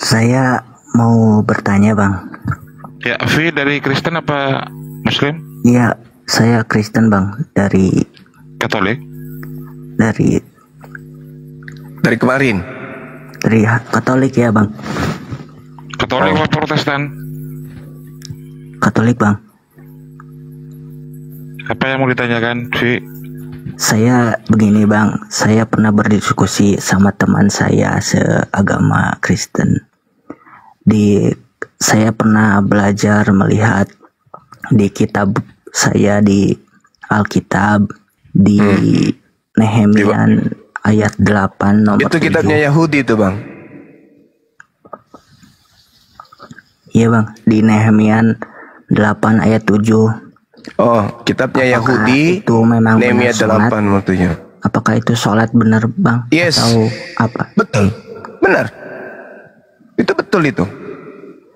Saya mau bertanya, Bang. Ya, V dari Kristen apa Muslim? Iya, saya Kristen, Bang. Dari Katolik? Dari kemarin. Dari Katolik ya, Bang. Katolik apa Protestan? Katolik, Bang. Apa yang mau ditanyakan, V? Saya begini, Bang. Saya pernah berdiskusi sama teman saya seagama Kristen. Saya pernah belajar melihat di kitab saya di Alkitab di Nehemia ayat 8 nomor Itu 7. kitabnya Yahudi itu, Bang. Iya, Bang, di Nehemia 8 ayat 7. Oh, kitabnya Apakah Yahudi itu memang Nehemia benar 8 waktunya. Apakah itu sholat benar, Bang? Yes. Atau apa? Betul. Benar. Itu betul itu.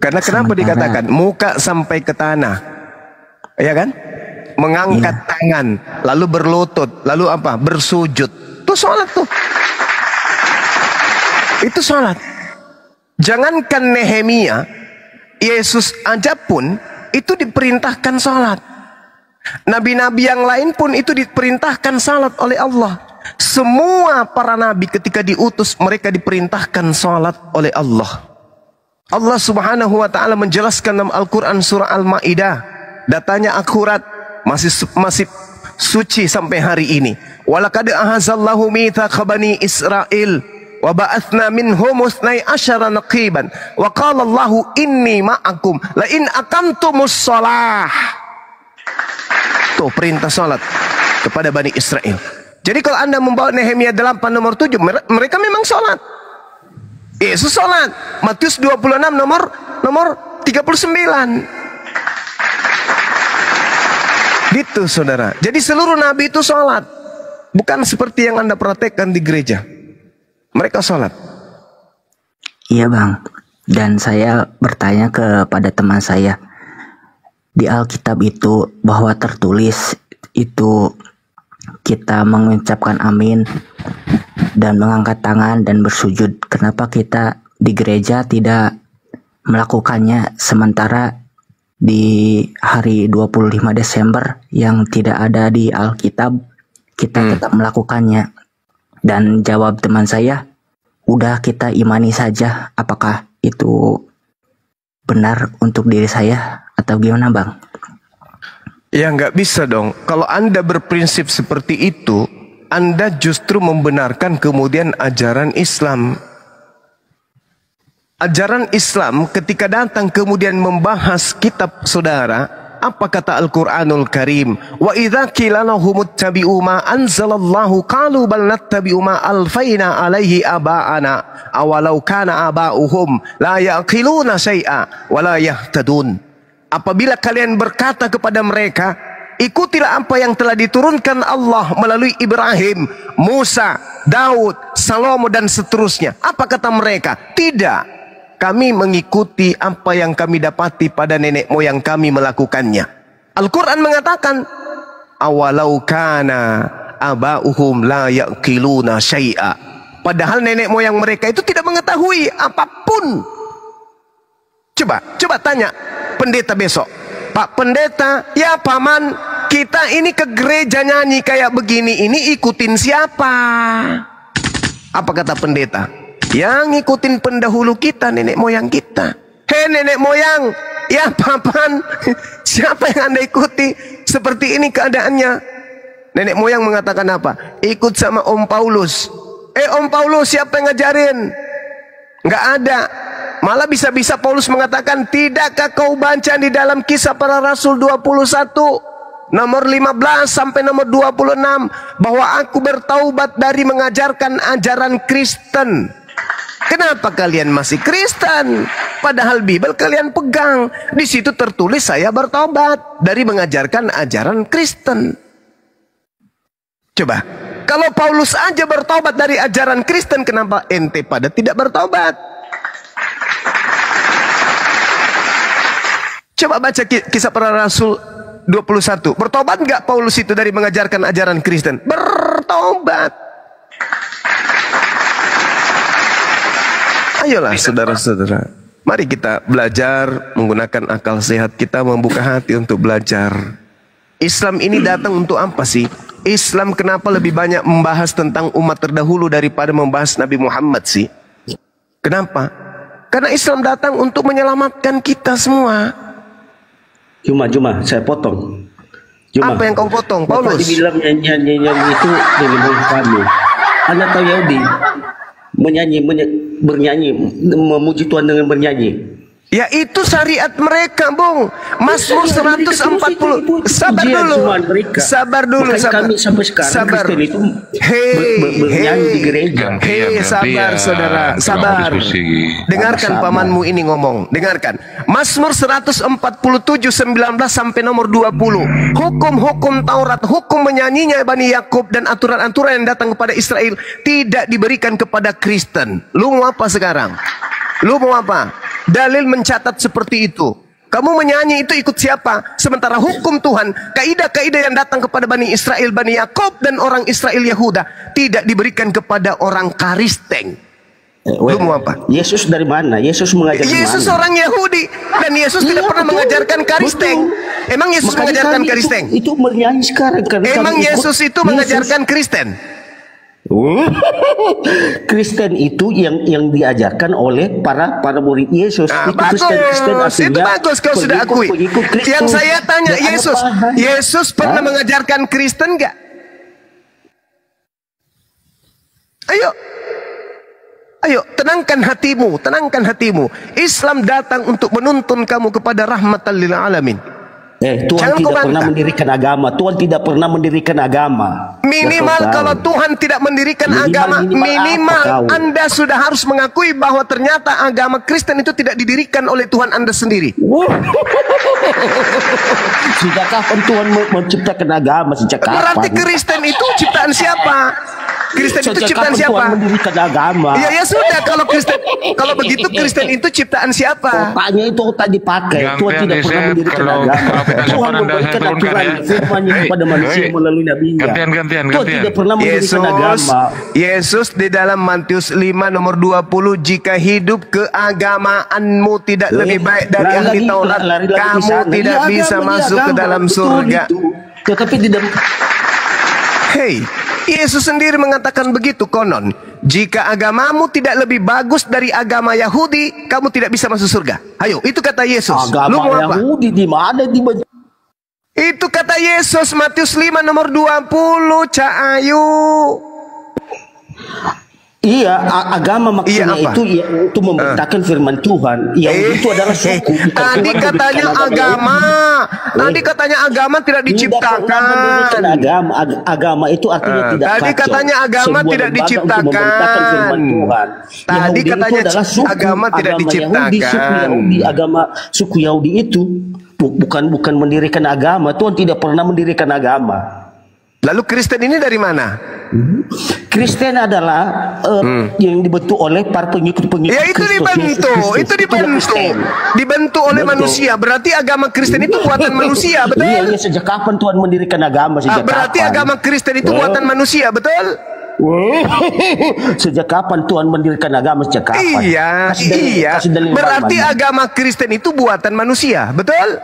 Karena kenapa dikatakan muka sampai ke tanah? Ya kan? Mengangkat tangan, lalu berlutut, lalu apa? Bersujud. Itu sholat tuh. Itu sholat. Jangankan Nehemia, Yesus aja pun itu diperintahkan sholat. Nabi-nabi yang lain pun itu diperintahkan sholat oleh Allah. Semua para nabi ketika diutus mereka diperintahkan sholat oleh Allah. Allah subhanahu wa ta'ala menjelaskan dalam Al-Quran surah Al-Ma'idah. Datanya akurat, masih suci sampai hari ini. Walaqad ahazallahu mithaqa bani Israel wa ba'athna minhum 12 naqiban wa qala Allahu inni ma'akum la in aqamtumus shalah. Tuh perintah salat kepada Bani Israel. Jadi kalau Anda membawa Nehemia 8 nomor 7, mereka memang salat. Yesus salat. Matius 26 nomor 39. Gitu, saudara. Jadi seluruh nabi itu salat. Bukan seperti yang Anda praktekkan di gereja. Mereka salat. Iya, Bang. Dan saya bertanya kepada teman saya, di Alkitab itu bahwa tertulis itu kita mengucapkan amin dan mengangkat tangan dan bersujud. Kenapa kita di gereja tidak melakukannya, sementara di hari 25 Desember yang tidak ada di Alkitab kita tetap melakukannya? Dan jawab teman saya, udah kita imani saja. Apakah itu benar untuk diri saya atau gimana, Bang? Ya nggak bisa dong. Kalau Anda berprinsip seperti itu, Anda justru membenarkan kemudian ajaran Islam. Ajaran Islam ketika datang kemudian membahas kitab saudara, apa kata Al-Quranul Karim? Wa idza qila lahum ittabi'u ma anzalallahu qalu bal nattabi'u ma alfaina alaihi aba'ana awalau kana aba'uhum la yaqiluna syai'a wa la yahtadun. Apabila kalian berkata kepada mereka, ikutilah apa yang telah diturunkan Allah melalui Ibrahim, Musa, Daud, Salomo dan seterusnya. Apa kata mereka? Tidak, kami mengikuti apa yang kami dapati pada nenek moyang kami melakukannya. Al-Quran mengatakan, awalau kana aba'uhum la yaqiluna syai'a. Padahal nenek moyang mereka itu tidak mengetahui apapun. Coba tanya pendeta besok, Pak Pendeta, ya paman, kita ini ke gereja nyanyi kayak begini, ini ikutin siapa? Apa kata pendeta? Ya ngikutin pendahulu kita, nenek moyang kita. Hei nenek moyang, ya paman, siapa yang Anda ikuti? Seperti ini keadaannya. Nenek moyang mengatakan apa? Ikut sama Om Paulus. Om Paulus siapa yang ngajarin? Nggak ada. Malah bisa-bisa Paulus mengatakan, tidakkah kau baca di dalam Kisah Para Rasul 21 nomor 15 sampai nomor 26 bahwa aku bertaubat dari mengajarkan ajaran Kristen. Kenapa kalian masih Kristen? Padahal Bible kalian pegang. Di situ tertulis saya bertaubat dari mengajarkan ajaran Kristen. Coba, kalau Paulus aja bertaubat dari ajaran Kristen, kenapa ente pada tidak bertaubat? Coba baca Kisah Para Rasul 21. Bertobat nggak Paulus itu dari mengajarkan ajaran Kristen? Bertobat. Ayolah saudara-saudara, mari kita belajar menggunakan akal sehat kita, membuka hati untuk belajar. Islam ini datang untuk apa sih? Islam kenapa lebih banyak membahas tentang umat terdahulu daripada membahas Nabi Muhammad sih? Kenapa? Karena Islam datang untuk menyelamatkan kita semua. Cuma saya potong. Apa yang kau potong, Bapak Paulus? dibilang nyanyi itu dari kami. Anda tahu Yahudi bernyanyi, memuji Tuhan dengan bernyanyi. Ya itu syariat mereka, Bung. Mazmur 140. Sabar dulu. Kami sampai sekarang Kristen itu bernyanyi di gereja. Sabar saudara, sabar. Dengarkan pamanmu ini ngomong. Dengarkan. Mazmur 147 19 sampai nomor 20. Hukum-hukum Taurat, hukum menyanyinya Bani Yakub dan aturan-aturan yang datang kepada Israel tidak diberikan kepada Kristen. Lu mau apa sekarang? Lu mau apa? Dalil mencatat seperti itu. Kamu menyanyi itu ikut siapa? Sementara hukum Tuhan, kaidah-kaidah yang datang kepada Bani Israel, Bani Yakub dan orang Israel Yahuda tidak diberikan kepada orang Kristen. Lu mau apa? Yesus dari mana? Yesus mengajar Yesus mana? orang Yahudi dan Yesus tidak pernah mengajarkan Kristen. Emang Yesus mengajarkan Kristen? Itu bernyanyi sekarang kan. Emang Yesus itu mengajarkan Kristen? Kristen itu yang diajarkan oleh para murid Yesus. Nah, itu bagus, Kristen itu bagus kau sudah akui. Yang saya tanya Yesus pernah mengajarkan Kristen enggak? Ayo, tenangkan hatimu. Islam datang untuk menuntun kamu kepada rahmatan lil alamin. Tuhan tidak pernah mendirikan agama. Tuhan tidak pernah mendirikan agama. Minimal kalau Tuhan tidak mendirikan agama, minimal Anda sudah harus mengakui bahwa ternyata agama Kristen itu tidak didirikan oleh Tuhan Anda sendiri. Sejak kapan Tuhan menciptakan agama? Sejak kapan? Berarti Kristen itu ciptaan siapa? Kristen itu ciptaan siapa? Tuhan mendirikan agama. Ya sudah, kalau begitu Kristen itu ciptaan siapa? Otaknya itu otak dipakai. Tuhan tidak pernah mendirikan agama. Tuhan memberikan aturan firman-Nya kepada manusia melalui nabi-Nya. Gantian. Tuhan tidak pernah mendirikan agama. Yesus di dalam Matius 5 nomor 20, jika hidup keagamaanmu tidak lebih baik dari ahli Taurat, kamu tidak bisa masuk ke dalam surga. Tetapi tidak. Hei, Yesus sendiri mengatakan begitu konon. Jika agamamu tidak lebih bagus dari agama Yahudi, kamu tidak bisa masuk surga. Ayo, itu kata Yesus. Agama Lu mau apa? Yahudi di mana? Itu kata Yesus Matius 5 nomor 20, Cak Ayu. Iya, agama maksudnya itu memberitakan firman Tuhan. Itu adalah suku. Tadi katanya agama. Tadi katanya agama tidak diciptakan. Agama itu artinya tidak kacau. Tadi katanya agama tidak diciptakan. Tadi katanya agama tidak diciptakan. Agama suku Yahudi itu bukan mendirikan agama. Tuhan tidak pernah mendirikan agama. Lalu Kristen ini dari mana? Kristen adalah yang dibentuk oleh para pengikut-pengikut. Ya itu dibentuk oleh manusia. Berarti agama Kristen itu buatan manusia, betul? Iya, sejak kapan Tuhan mendirikan agama? Berarti agama Kristen itu buatan manusia, betul? Sejak kapan Tuhan mendirikan agama? Sejak kapan? Iya. Berarti agama Kristen itu buatan manusia, betul?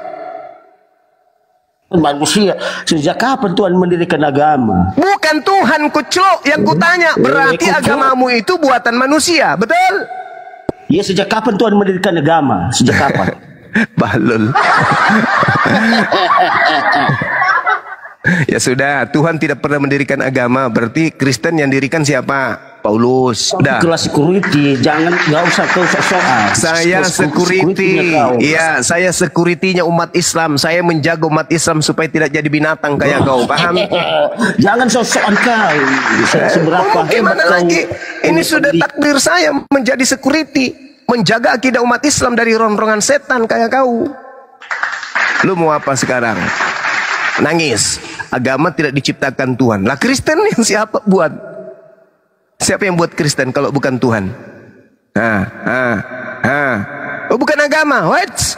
Manusia. Sejak kapan Tuhan mendirikan agama? Bukan Tuhan, kuclok yang kutanya. Berarti agamamu itu buatan manusia, betul? Ya, sejak kapan Tuhan mendirikan agama? Sejak kapan? Balul. Ya sudah, Tuhan tidak pernah mendirikan agama. Berarti Kristen yang dirikan siapa? Paulus. Udah. Kelas security, nggak usah soal. Saya security. Iya, saya securitynya umat Islam. Saya menjaga umat Islam supaya tidak jadi binatang kayak kau. Paham? Jangan sok-sokan kau. Seberapa gimana lagi? Ini sudah takdir saya menjadi security, menjaga akidah umat Islam dari ronrongan setan kayak kau. Lu mau apa sekarang? Nangis. Agama tidak diciptakan Tuhan. Lah Kristen yang siapa buat? Siapa yang buat Kristen kalau bukan Tuhan? Oh, bukan agama. What?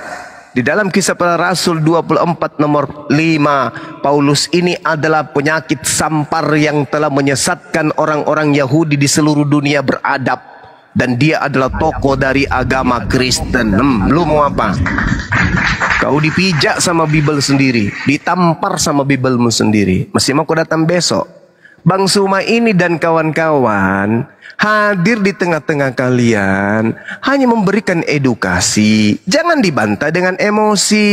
Di dalam Kisah Para Rasul 24 nomor 5, Paulus ini adalah penyakit sampar yang telah menyesatkan orang-orang Yahudi di seluruh dunia beradab. dan dia adalah tokoh dari agama Kristen. Lu mau apa? Kau dipijak sama Bible sendiri, ditampar sama Biblemu sendiri. Masih mau kau datang besok? Bang Suma ini dan kawan-kawan hadir di tengah-tengah kalian hanya memberikan edukasi. Jangan dibantah dengan emosi.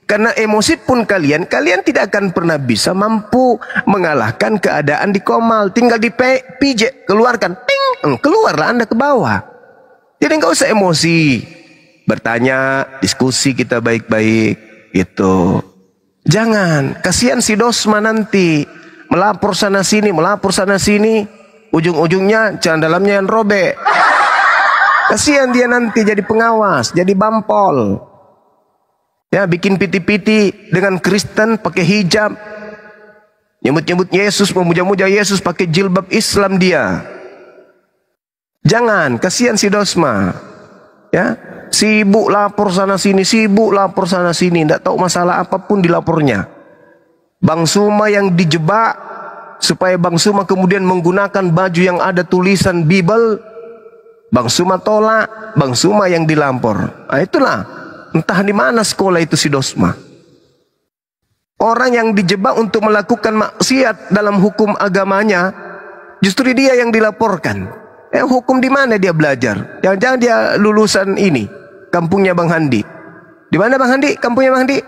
Karena emosi pun kalian tidak akan pernah bisa mampu mengalahkan keadaan di Komal. Tinggal dipijak, keluarkan, ting, keluarlah Anda ke bawah. Jadi nggak usah emosi. Bertanya, diskusi kita baik-baik gitu. Jangan, kasihan si Dosma nanti melapor sana sini, ujung-ujungnya celana dalamnya yang robek. Kasihan dia nanti jadi pengawas, jadi bampol. Ya, bikin piti-piti dengan Kristen pakai hijab, nyebut-nyebut Yesus, memuja-muja Yesus pakai jilbab Islam dia. Jangan, kasihan si Dosma. Ya, sibuk lapor sana sini, tidak tahu masalah apapun dilapornya. Bang Suma yang dijebak supaya Bang Suma kemudian menggunakan baju yang ada tulisan Bible, Bang Suma tolak, Bang Suma yang dilampor. Nah, itulah. Entah di mana sekolah itu si Dosma. Orang yang dijebak untuk melakukan maksiat dalam hukum agamanya, justru dia yang dilaporkan. Hukum di mana dia belajar? Jangan-jangan dia lulusan ini, kampungnya Bang Handi. Di mana Bang Handi? Kampungnya Bang Handi?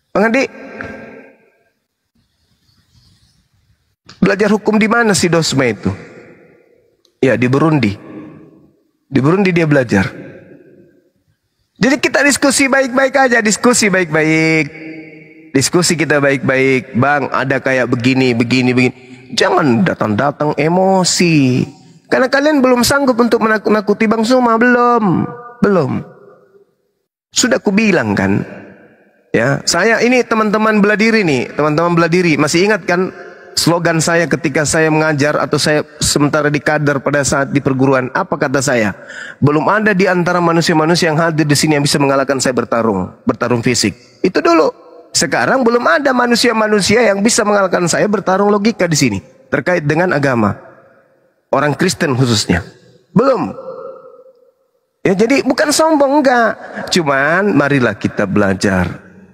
Bang Handi? Belajar hukum di mana si Dosma itu? Ya, di Burundi. Di Burundi dia belajar. Jadi kita diskusi baik-baik aja, diskusi baik-baik. Diskusi kita baik-baik. Bang, ada kayak begini. Jangan datang-datang emosi. Karena kalian belum sanggup untuk menakut-nakuti Bang Suma, belum. Sudah kubilang kan. Ya, saya ini teman-teman beladiri nih, masih ingat kan slogan saya ketika saya mengajar atau saya sementara di kader pada saat di perguruan? Apa kata saya? Belum ada di antara manusia-manusia yang hadir di sini yang bisa mengalahkan saya bertarung fisik. Itu dulu. Sekarang belum ada manusia-manusia yang bisa mengalahkan saya bertarung logika di sini terkait dengan agama. Orang Kristen khususnya. Belum. Ya, jadi bukan sombong, enggak. Cuman marilah kita belajar.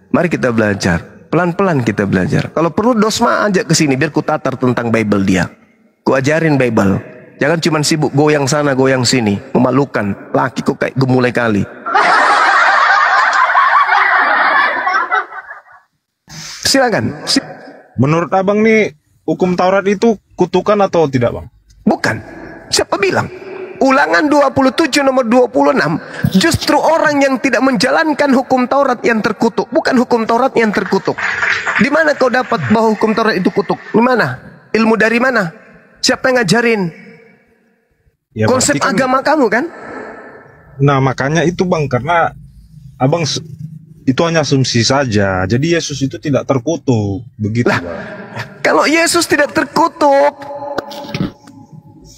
Mari kita belajar. Pelan-pelan kita belajar. Kalau perlu Dosma ajak ke sini biar ku tatar tentang Bible dia. Ku ajarin Bible. Jangan cuma sibuk goyang sana goyang sini, memalukan. Laki kok kayak gemulai kali. Silakan. Menurut Abang nih, hukum Taurat itu kutukan atau tidak, Bang? Bukan. Siapa bilang? Ulangan 27 nomor 26, justru orang yang tidak menjalankan hukum Taurat yang terkutuk, bukan hukum Taurat yang terkutuk. Di mana kau dapat bahwa hukum Taurat itu kutuk? Di mana? Ilmu dari mana? Siapa yang ngajarin? Ya, konsep kan, agama kamu kan? Nah, makanya itu Bang, karena Abang itu hanya asumsi saja. Jadi Yesus itu tidak terkutuk, begitu lah, Bang. Kalau Yesus tidak terkutuk,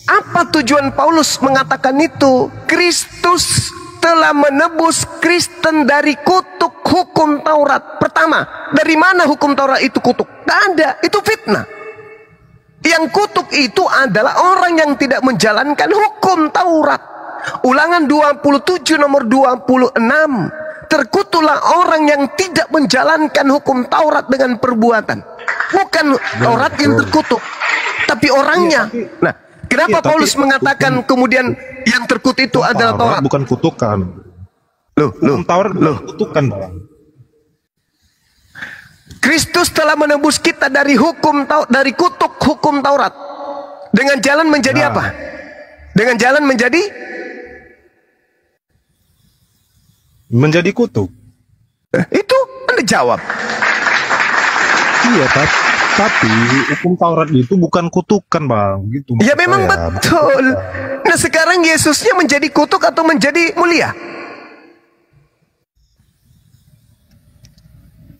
apa tujuan Paulus mengatakan itu? Kristus telah menebus Kristen dari kutuk hukum Taurat. Pertama, dari mana hukum Taurat itu kutuk? Tidak ada, itu fitnah. Yang kutuk itu adalah orang yang tidak menjalankan hukum Taurat. Ulangan 27 nomor 26. Terkutuklah orang yang tidak menjalankan hukum Taurat dengan perbuatan. Bukan Taurat yang terkutuk, tapi orangnya. Nah, kenapa Paulus mengatakan kemudian yang terkutuk itu adalah Taurat? Bukan kutukan. Loh, Taurat bukan kutukan, Bang. Kristus telah menebus kita dari dari kutuk hukum Taurat. Dengan jalan menjadi apa? Dengan jalan menjadi kutuk. Itu Anda jawab. Iya, tapi hukum Taurat itu bukan kutukan, Bang. Gitu. Ya memang betul. Nah, sekarang Yesusnya menjadi kutuk atau menjadi mulia?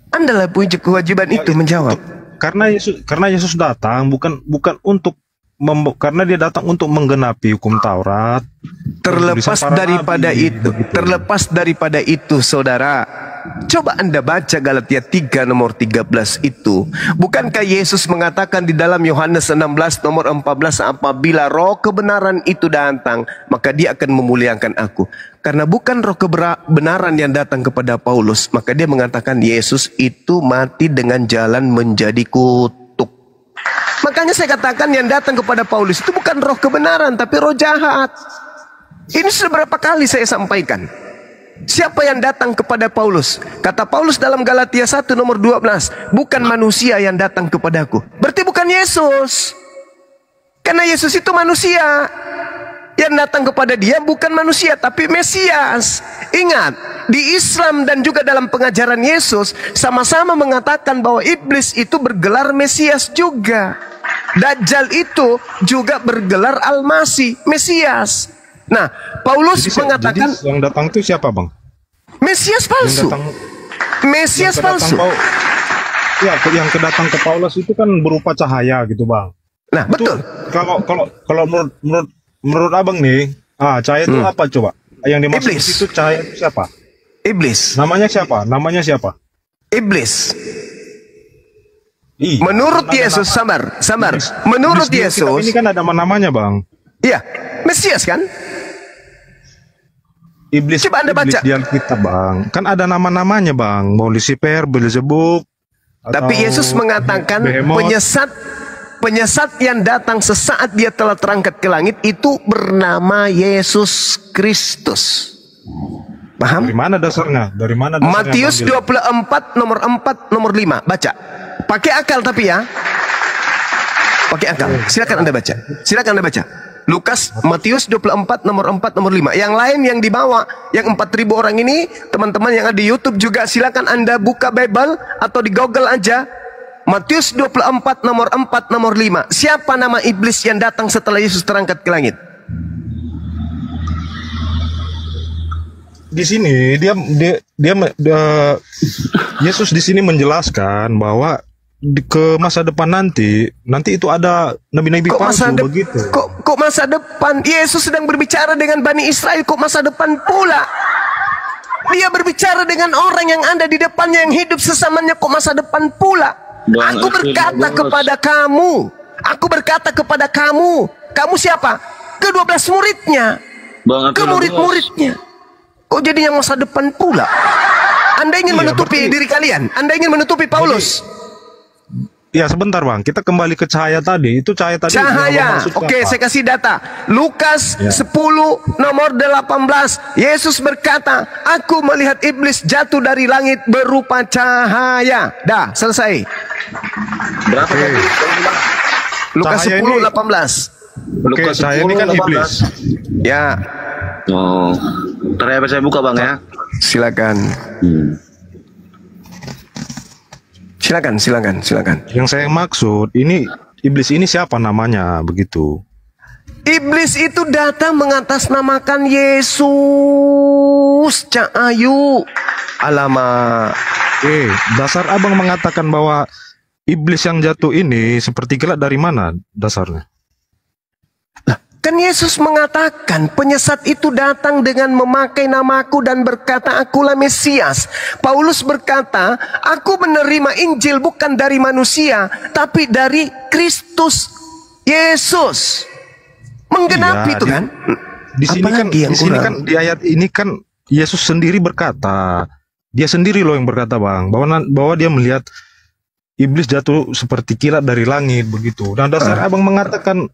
Anda lah punya kewajiban itu menjawab. Karena Yesus datang bukan untuk karena dia datang untuk menggenapi hukum Taurat. Terlepas daripada itu, saudara, Coba Anda baca Galatia 3 nomor 13 itu. Bukankah Yesus mengatakan di dalam Yohanes 16 nomor 14, apabila roh kebenaran itu datang, maka dia akan memuliakan aku. Karena bukan roh kebenaran yang datang kepada Paulus, maka dia mengatakan Yesus itu mati dengan jalan menjadi kutuk. Makanya saya katakan yang datang kepada Paulus itu bukan roh kebenaran, tapi roh jahat. Ini sudah berapa kali saya sampaikan. Siapa yang datang kepada Paulus? Kata Paulus dalam Galatia 1 nomor 12, bukan manusia yang datang kepadaku. Berarti bukan Yesus. Karena Yesus itu manusia. Yang datang kepada dia bukan manusia, tapi Mesias. Ingat, di Islam dan juga dalam pengajaran Yesus, sama-sama mengatakan bahwa iblis itu bergelar Mesias juga. Dajjal itu juga bergelar Al-Masih, Mesias. Nah, Paulus mengatakan jadi yang datang itu siapa, Bang? Mesias palsu. Mesias palsu. Ya, yang kedatang ke Paulus itu kan berupa cahaya gitu, Bang. Nah, itu, betul. Kalau menurut Abang nih, cahaya itu apa coba? Yang dimaksud Iblis. itu cahaya itu siapa? Iblis. Namanya siapa? Namanya siapa? Iblis. Ih, Menurut Yesus, sabar. Menurut Iblis di Alkitab Yesus, ini kan ada namanya, Bang. iya, Mesias kan? Iblis, Coba Anda baca. Iblis di Alkitab, Bang. Kan ada nama-namanya, Bang. Mau Lucifer, Beelzebub. Tapi Yesus mengatakan penyesat yang datang sesaat dia telah terangkat ke langit itu bernama Yesus Kristus. Paham? Dari mana dasarnya? Dari mana dasarnya? Matius 24 nomor 4 nomor 5. Baca. Pakai akal tapi ya. Pakai akal. Silakan Anda baca. Silakan Anda baca. Lukas, Matius 24 nomor 4 nomor 5. Yang lain yang dibawa, yang 4.000 orang ini, teman-teman yang ada di YouTube juga silakan Anda buka Bible atau di Google aja. Matius 24 nomor 4 nomor 5. Siapa nama iblis yang datang setelah Yesus terangkat ke langit? Di sini Yesus di sini menjelaskan bahwa ke masa depan nanti itu ada nabi-nabi palsu begitu. Kok masa depan? Yesus sedang berbicara dengan Bani Israel, kok masa depan pula? Dia berbicara dengan orang yang ada di depannya yang hidup sesamanya, kok masa depan pula? Aku berkata kepada kamu, kamu siapa? Ke-12 muridnya, ke murid-muridnya. Kok jadinya masa depan pula? Anda ingin menutupi diri kalian? Anda ingin menutupi Paulus? Ya sebentar, Bang, kita kembali ke cahaya tadi. Itu cahaya tadi. Cahaya. Oke, saya kasih data. Lukas 10 nomor 18. Yesus berkata, aku melihat iblis jatuh dari langit berupa cahaya. Dah, selesai. Berapa tadi? Lukas 10 18. Oke, cahaya ini kan iblis. Ya. Oh, ternyata saya buka, Bang, ya. Silakan. Silakan. Yang saya maksud ini iblis ini siapa namanya begitu? Iblis itu datang mengatasnamakan Yesus. Cak Ayu. Alamak. Dasar Abang mengatakan bahwa iblis yang jatuh ini seperti kilat dari mana dasarnya? Kan Yesus mengatakan penyesat itu datang dengan memakai namaku dan berkata akulah Mesias. Paulus berkata, aku menerima Injil bukan dari manusia, tapi dari Kristus Yesus. Menggenapi itu kan? Di sini kan di ayat ini kan Yesus sendiri berkata, dia sendiri loh yang berkata, Bang, bahwa dia melihat iblis jatuh seperti kilat dari langit begitu. Dan dasar Abang mengatakan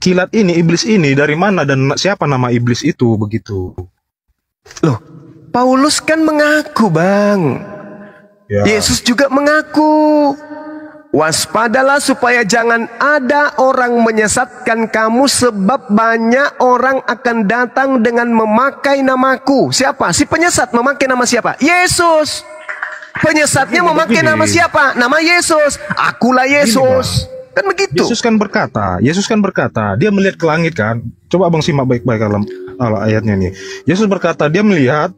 kilat ini, iblis ini dari mana dan siapa nama iblis itu begitu? Loh, Paulus kan mengaku, Bang. Ya. Yesus juga mengaku. Waspadalah supaya jangan ada orang menyesatkan kamu, sebab banyak orang akan datang dengan memakai namaku. Siapa? Si penyesat memakai nama siapa? Yesus. Penyesatnya memakai nama siapa? Nama Yesus. Akulah Yesus. Kan begitu. Yesus kan berkata, dia melihat ke langit kan. Coba Abang simak baik-baik dalam ayatnya nih. Yesus berkata, dia melihat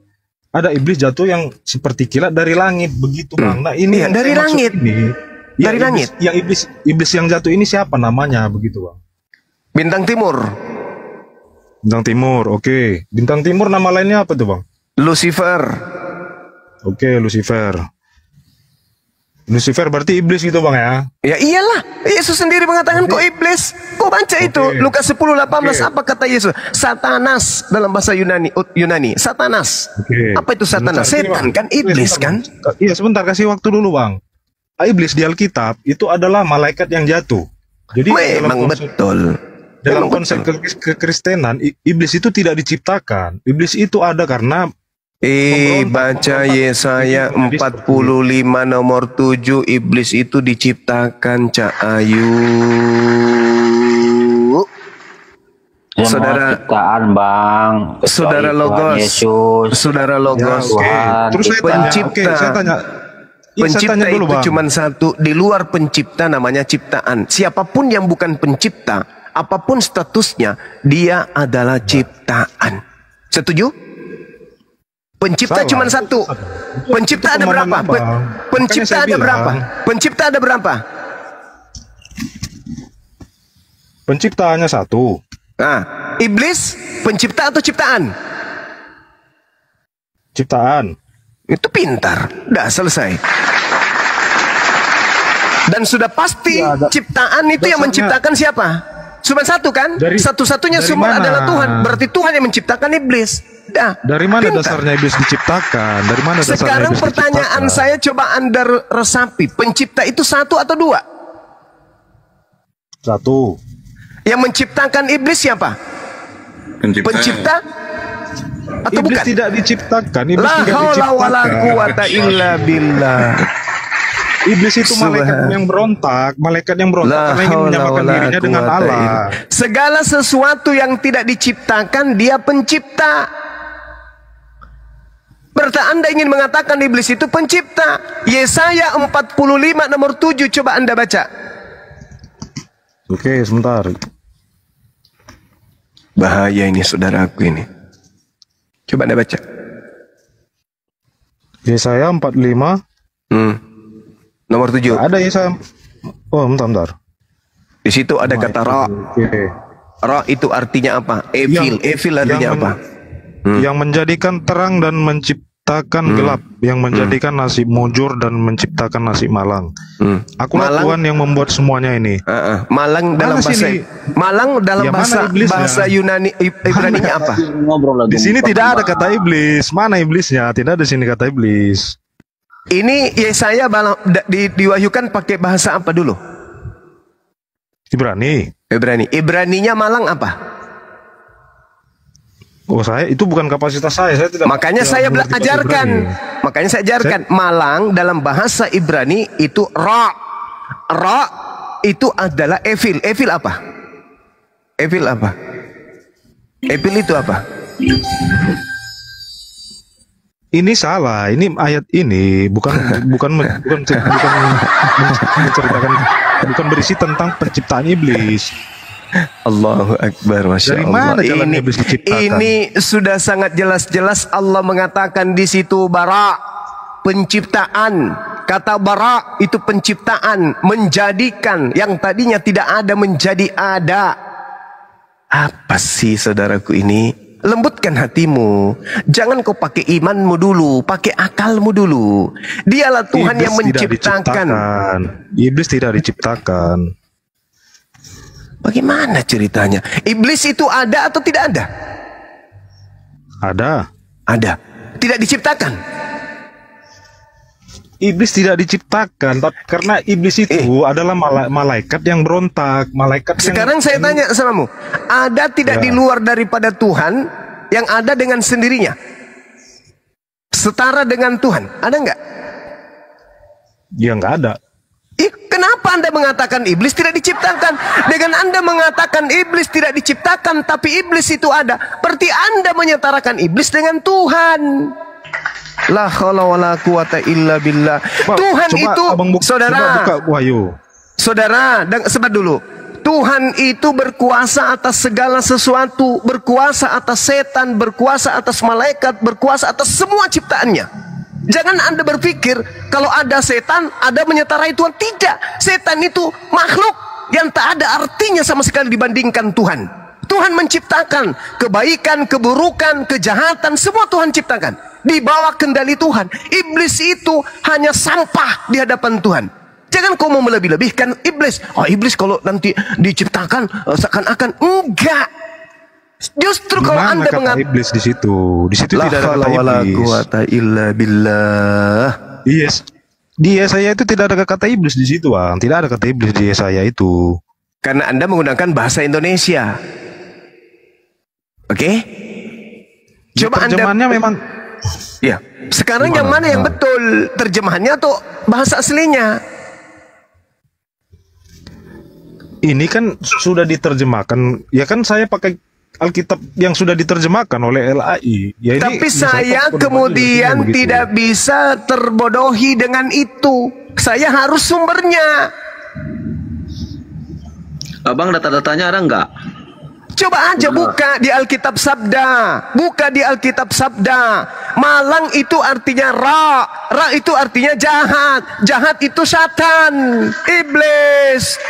ada iblis jatuh yang seperti kilat dari langit begitu, Bang. Nah, ini ya, dari langit. Dari langit. Yang iblis yang jatuh ini siapa namanya begitu, Bang? Bintang Timur. Bintang Timur, oke. Bintang Timur nama lainnya apa tuh, Bang? Lucifer. Oke, Lucifer. Lucifer berarti iblis gitu Bang ya? Ya iyalah, Yesus sendiri mengatakan kok iblis. Kau baca itu Lukas 10:18 apa kata Yesus? Satanas dalam bahasa Yunani. Satanas. Apa itu Satanas? Setan kan, iblis kan? Iya, sebentar kasih waktu dulu Bang. Iblis di Alkitab itu adalah malaikat yang jatuh. Jadi memang betul. Dalam konsep kekristenan, iblis itu tidak diciptakan. Iblis itu ada karena baca Yesaya 45 nomor 7, iblis itu diciptakan, Cak Ayu. Saudara ciptaan Bang. Saudara Logos. Yesus. Saudara Logos. Ya, terus saya tanya. Pencipta dulu, itu Bang. cuma satu. Di luar pencipta namanya ciptaan. Siapapun yang bukan pencipta, apapun statusnya, dia adalah ciptaan. Setuju? Pencipta cuma satu. Pencipta ada berapa? Pencipta ada berapa? Pencipta ada berapa? Pencipta hanya satu. Nah, iblis pencipta atau ciptaan? Ciptaan. Itu pintar. Udah selesai. Dan sudah pasti ciptaan itu yang menciptakan siapa? Cuma satu kan? Satu-satunya sumber adalah Tuhan. Berarti Tuhan yang menciptakan iblis. Dah. Dari mana dasarnya iblis diciptakan? Dari mana dasarnya Sekarang iblis pertanyaan diciptakan? saya coba Anda resapi. Pencipta itu satu atau dua? Satu. Yang menciptakan iblis siapa? Pencipta? Atau Iblis bukan? tidak diciptakan. Iblis La tidak haula wala diciptakan. quwata illa billah. Iblis itu malaikat yang berontak, karena ingin menyamakan dirinya dengan Allah. Segala sesuatu yang tidak diciptakan, dia pencipta. Berarti Anda ingin mengatakan iblis itu pencipta. Yesaya 45 nomor 7, coba Anda baca. Oke, sebentar. Bahaya ini saudaraku ini. Coba Anda baca. Yesaya 45. Nomor 7. Ada Yesaya. Oh, bentar. Di situ ada kata ra. Oke. Ra itu artinya apa? Evil. Evil artinya apa? Yang menjadikan terang dan menciptakan gelap, yang menjadikan nasib mujur dan menciptakan nasib malang. Akulah Tuhan yang membuat semuanya ini. Malang dalam bahasa Malang dalam bahasa Yunani Ibraninya apa? Di sini tidak ada kata iblis. Mana iblisnya? Tidak ada di sini kata iblis. Ini Yesaya diwahyukan pakai bahasa apa dulu? Ibrani. Ibraninya malang apa? Oh, saya itu bukan kapasitas saya tidak. Makanya saya ajarkan. Makanya saya ajarkan. Malang dalam bahasa Ibrani itu ra. Ra itu adalah evil. Evil apa? Evil apa? Evil itu apa? Ini salah. Ini ayat ini bukan menceritakan, bukan berisi tentang penciptaan iblis. Allahu Akbar, Masya Allah. Ini sudah sangat jelas-jelas Allah mengatakan di situ bara, penciptaan. Kata bara itu penciptaan, menjadikan yang tadinya tidak ada menjadi ada. Apa sih saudaraku ini? Lembutkan hatimu. Jangan kau pakai imanmu dulu, pakai akalmu dulu. Dialah Tuhan yang menciptakan. Iblis tidak diciptakan. Bagaimana ceritanya? Iblis itu ada atau tidak ada? Ada. Ada. Tidak diciptakan. Iblis tidak diciptakan, karena iblis itu adalah malaikat yang berontak, Sekarang saya tanya samamu, ada tidak di luar daripada Tuhan yang ada dengan sendirinya? Setara dengan Tuhan, ada nggak? Ya nggak ada. Kenapa Anda mengatakan iblis tidak diciptakan? Dengan Anda mengatakan iblis tidak diciptakan, tapi iblis itu ada, berarti Anda menyetarakan iblis dengan Tuhan. La haula wala quwata illa billah. Tuhan itu, saudara. Saudara, sebentar dulu. Tuhan itu berkuasa atas segala sesuatu, berkuasa atas setan, berkuasa atas malaikat, berkuasa atas semua ciptaannya. Jangan Anda berpikir kalau ada setan, ada menyetarai Tuhan. Tidak. Setan itu makhluk yang tak ada artinya sama sekali dibandingkan Tuhan. Tuhan menciptakan kebaikan, keburukan, kejahatan, semua Tuhan ciptakan. di bawah kendali Tuhan. Iblis itu hanya sampah di hadapan Tuhan. Jangan kau mau melebih-lebihkan iblis. Oh, iblis kalau nanti diciptakan seakan-akan enggak. Justru kalau Anda mengatakan iblis di situ tidak ada kata iblis. Yes. Di Yesaya itu tidak ada kata iblis di situ, Bang. Tidak ada kata iblis di Yesaya itu. Karena Anda menggunakan bahasa Indonesia. Oke? Coba terjemahannya memang ya. Sekarang yang mana yang betul? Terjemahannya atau bahasa aslinya? Ini kan sudah diterjemahkan. Ya kan saya pakai Alkitab yang sudah diterjemahkan oleh LAI. Ya, tapi saya kemudian tidak bisa terbodohi dengan itu. Saya harus sumbernya. Abang, data-datanya ada nggak? Coba aja buka di Alkitab Sabda. Buka di Alkitab Sabda. Malang itu artinya ra. Ra itu artinya jahat. Jahat itu Satan. Iblis.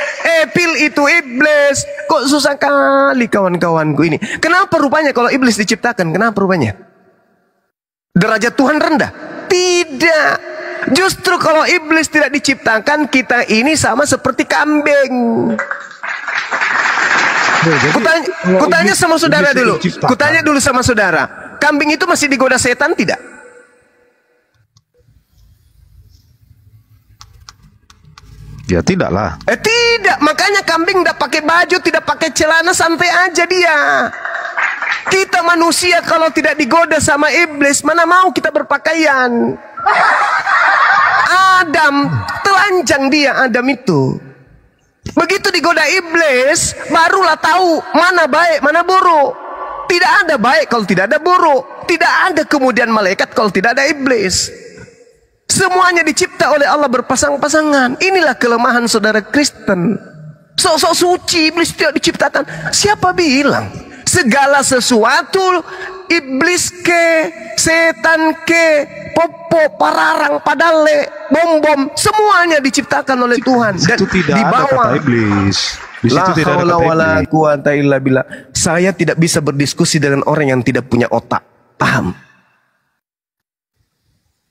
Epil itu iblis. Kok susah kali kawan-kawanku ini. Kenapa rupanya kalau iblis diciptakan? Kenapa rupanya? Derajat Tuhan rendah? Tidak. Justru kalau iblis tidak diciptakan, kita ini sama seperti kambing. Kutanya sama saudara dulu. Kutanya dulu sama saudara. Kambing itu masih digoda setan tidak? Ya tidak lah. Tidak. Makanya kambing tidak pakai baju, tidak pakai celana, santai aja dia. Kita manusia kalau tidak digoda sama iblis, mana mau kita berpakaian? Adam, telanjang dia Adam itu. Begitu digoda iblis, barulah tahu mana baik, mana buruk. Tidak ada baik kalau tidak ada buruk. Tidak ada kemudian malaikat kalau tidak ada iblis. Semuanya dicipta oleh Allah berpasang-pasangan. Inilah kelemahan saudara Kristen. Sok-sok suci, iblis tidak diciptakan. Siapa bilang? Segala sesuatu, iblis ke, setan ke, popo, pararang, padale, bom-bom, semuanya diciptakan oleh Tuhan. Dan itu tidak di bawah ada kata iblis. Di situ tidak ada kata iblis. Saya tidak bisa berdiskusi dengan orang yang tidak punya otak. Paham?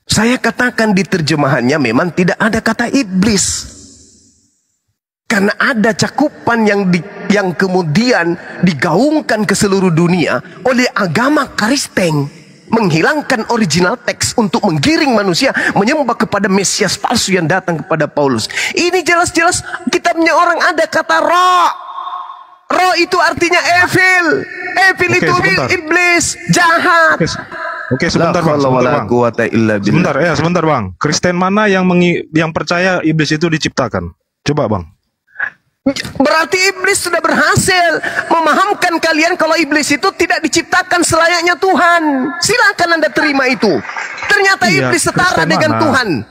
Saya katakan di terjemahannya memang tidak ada kata iblis. Karena ada cakupan yang kemudian digaungkan ke seluruh dunia oleh agama Kristen, menghilangkan original teks untuk menggiring manusia menyembah kepada Mesias palsu yang datang kepada Paulus. Ini jelas-jelas kitabnya orang ada kata roh. Roh itu artinya evil. Evil itu iblis, jahat. Oke, sebentar Bang. Sebentar Bang. Kristen mana yang percaya iblis itu diciptakan? Coba Bang. Berarti iblis sudah berhasil memahamkan kalian kalau iblis itu tidak diciptakan selayaknya Tuhan. Silakan Anda terima itu. Ternyata iblis setara dengan Tuhan.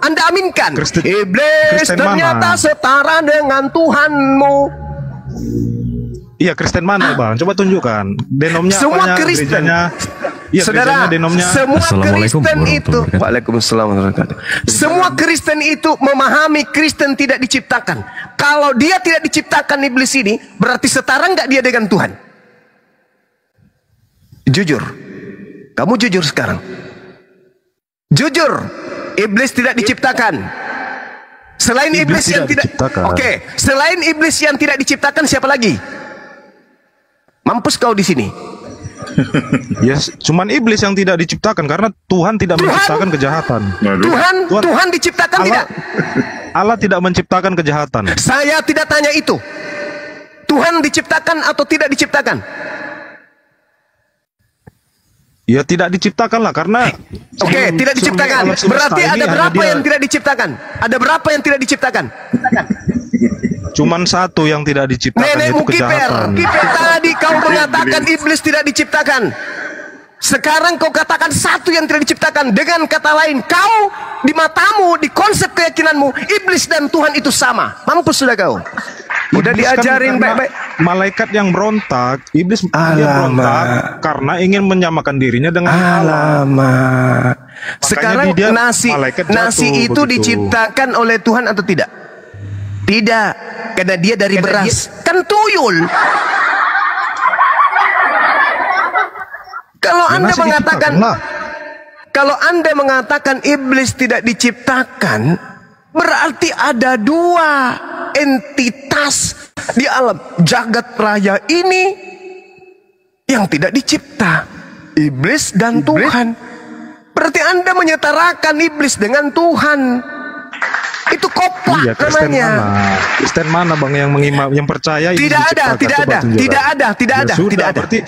Anda aminkan. Iblis ternyata setara dengan Tuhanmu. Iya, Kristen mana Bang? Coba tunjukkan. Denomnya semua Kristen. Iya, saudara, semua Kristen itu, Waalaikumsalam warahmatullahi wabarakatuh. Semua Kristen itu memahami Kristen tidak diciptakan. Kalau dia tidak diciptakan iblis ini, berarti setara nggak dia dengan Tuhan? Jujur, kamu jujur sekarang. Jujur, iblis tidak diciptakan. Selain iblis yang tidak diciptakan. Oke, selain iblis yang tidak diciptakan, siapa lagi? Mampus kau di sini. Yes, cuman iblis yang tidak diciptakan karena Tuhan tidak menciptakan kejahatan. Tuhan diciptakan tidak? Allah tidak menciptakan kejahatan. Saya tidak tanya itu. Tuhan diciptakan atau tidak diciptakan? Ya tidak diciptakan lah karena Oke, tidak diciptakan. Berarti ada berapa yang tidak diciptakan? Ada berapa yang tidak diciptakan? Cuman satu yang tidak diciptakan, nenekmu itu kejahatan. Kiper tadi kau mengatakan iblis tidak diciptakan. Sekarang kau katakan satu yang tidak diciptakan. Dengan kata lain, kau di matamu, di konsep keyakinanmu, iblis dan Tuhan itu sama. Mampus sudah kau. Udah diajarin baik-baik. Malaikat yang berontak, iblis berontak karena ingin menyamakan dirinya dengan Allah. Sekarang nasi itu diciptakan oleh Tuhan atau tidak? Tidak, karena dia dari beras. Kan tuyul. Kalau Anda mengatakan Kalau Anda mengatakan iblis tidak diciptakan, berarti ada dua entitas di alam jagat raya ini yang tidak dicipta, iblis dan Tuhan. Berarti Anda menyetarakan iblis dengan Tuhan. Itu koplak namanya. Kristen mana bang yang percaya? Tidak ada. Berarti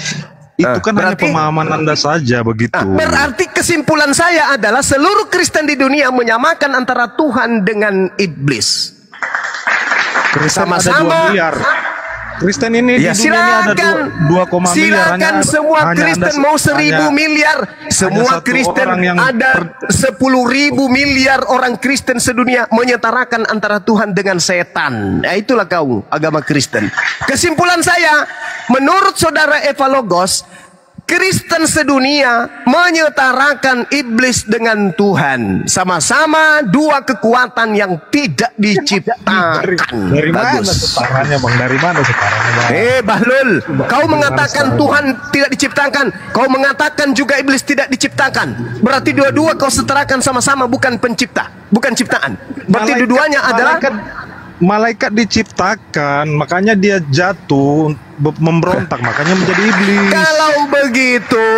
itu kan hanya pemahaman Anda saja begitu. Berarti kesimpulan saya adalah seluruh Kristen di dunia menyamakan antara Tuhan dengan iblis. Sama-sama. Kristen ini ya, di dunia ini ada 2, miliar. Silakan semua Kristen mau 1.000 miliar. Semua Kristen ada 10.000 miliar orang Kristen sedunia menyetarakan antara Tuhan dengan setan. Nah, itulah kau agama Kristen. Kesimpulan saya, menurut saudara Evalogos, Kristen sedunia menyetarakan iblis dengan Tuhan. Sama-sama dua kekuatan yang tidak diciptakan. Dari mana setaranya bang? Dari mana setaranya bang? Bahlul, kau mengatakan Tuhan tidak diciptakan, kau mengatakan juga iblis tidak diciptakan. Berarti dua-dua kau setarakan sama-sama, bukan pencipta, bukan ciptaan. Berarti dua-duanya adalah malaikat diciptakan, makanya dia jatuh memberontak, makanya menjadi iblis. Kalau begitu,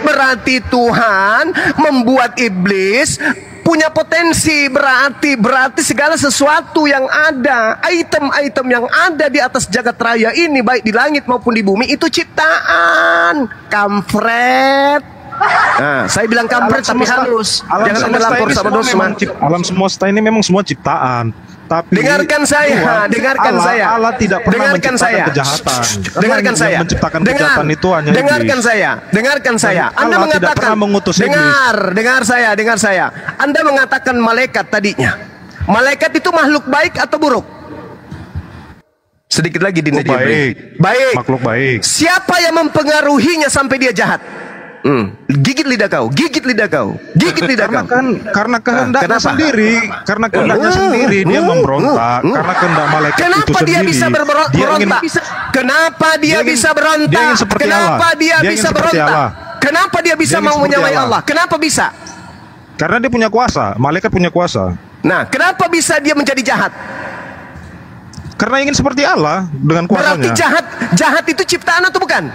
berarti Tuhan membuat iblis punya potensi. Berarti segala sesuatu yang ada, item-item yang ada di atas jagat raya ini, baik di langit maupun di bumi, itu ciptaan. Kampret. Nah, saya bilang kampret tapi halus. Jangan Anda lapor sama dosa. Alam semesta ini memang semua ciptaan. Tapi dengarkan saya, Allah tidak pernah menciptakan kejahatan. Dengarkan saya. Menciptakan kejahatan itu hanya dengarkan saya. Anda mengatakan dengar saya. Anda mengatakan malaikat tadinya. Malaikat itu makhluk baik atau buruk? Sedikit lagi Dinda Jibril. Baik. Makhluk baik. Siapa yang mempengaruhinya sampai dia jahat? Gigit lidah kau. Karena kehendaknya sendiri. Karena kehendaknya sendiri dia memberontak. Karena kehendak malaikat itu sendiri. Kenapa dia bisa berontak? Kenapa dia bisa berontak? Kenapa dia bisa berontak? Kenapa dia bisa mau menyamai Allah? Kenapa bisa? Karena dia punya kuasa. Malaikat punya kuasa. Nah, kenapa bisa dia menjadi jahat? Karena ingin seperti Allah dengan kuasanya. Berarti jahat itu ciptaan atau bukan?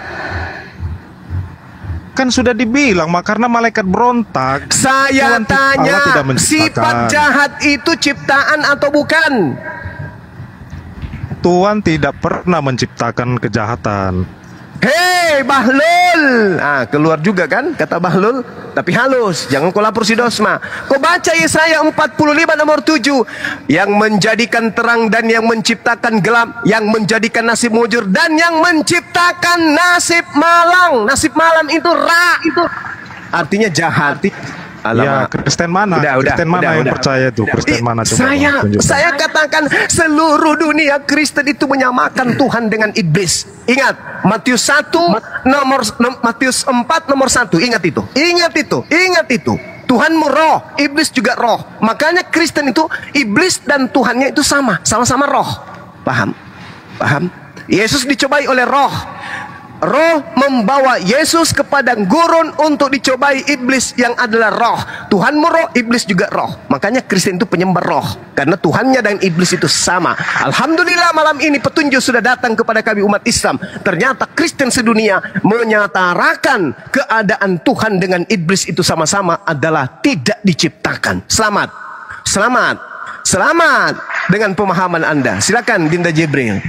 Kan sudah dibilang, karena malaikat berontak. Saya tanya, sifat jahat itu ciptaan atau bukan? Tuhan tidak pernah menciptakan kejahatan. Hei Bahlul, keluar juga kan kata Bahlul, tapi halus. Jangan kau lapor si Dosma. Kau baca Yesaya 45 nomor 7, yang menjadikan terang dan yang menciptakan gelap, yang menjadikan nasib mujur dan yang menciptakan nasib malang. Nasib malam itu itu artinya jahat. Ya, Kristen mana? Kristen mana yang percaya itu? Kristen mana? Saya katakan seluruh dunia Kristen itu menyamakan Tuhan dengan iblis. Ingat, Matius 4 nomor 1. Ingat itu. Tuhanmu roh, iblis juga roh. Makanya Kristen itu iblis dan Tuhannya itu sama-sama roh. Paham? Yesus dicobai oleh roh. Roh membawa Yesus ke padang gurun untuk dicobai iblis yang adalah roh. Tuhanmu roh, iblis juga roh. Makanya Kristen itu penyembah roh, karena Tuhannya dan iblis itu sama. Alhamdulillah malam ini petunjuk sudah datang kepada kami umat Islam. Ternyata Kristen sedunia menyatarakan keadaan Tuhan dengan iblis itu sama-sama adalah tidak diciptakan. Selamat dengan pemahaman Anda. Silakan Dinda Jibril.